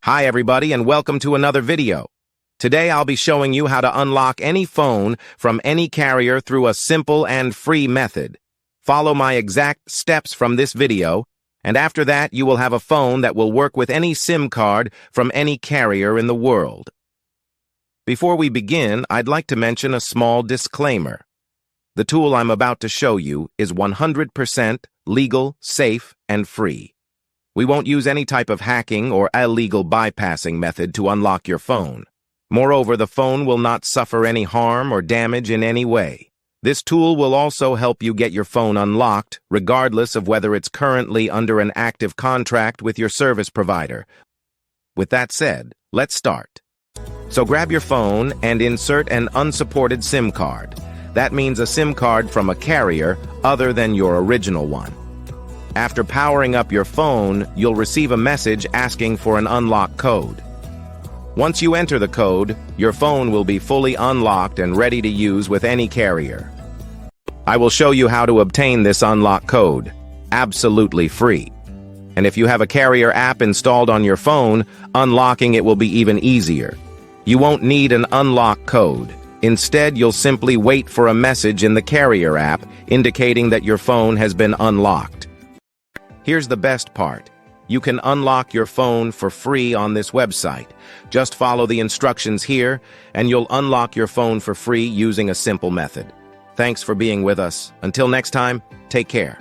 Hi everybody and welcome to another video. Today I'll be showing you how to unlock any phone from any carrier through a simple and free method. Follow my exact steps from this video, and after that you will have a phone that will work with any SIM card from any carrier in the world. Before we begin, I'd like to mention a small disclaimer. The tool I'm about to show you is 100% legal, safe, and free. We won't use any type of hacking or illegal bypassing method to unlock your phone. Moreover, the phone will not suffer any harm or damage in any way. This tool will also help you get your phone unlocked, regardless of whether it's currently under an active contract with your service provider. With that said, let's start. So grab your phone and insert an unsupported SIM card. That means a SIM card from a carrier other than your original one. After powering up your phone, you'll receive a message asking for an unlock code. Once you enter the code, your phone will be fully unlocked and ready to use with any carrier. I will show you how to obtain this unlock code, absolutely free. And if you have a carrier app installed on your phone, unlocking it will be even easier. You won't need an unlock code. Instead, you'll simply wait for a message in the carrier app indicating that your phone has been unlocked. Here's the best part. You can unlock your phone for free on this website. Just follow the instructions here, and you'll unlock your phone for free using a simple method. Thanks for being with us. Until next time, take care.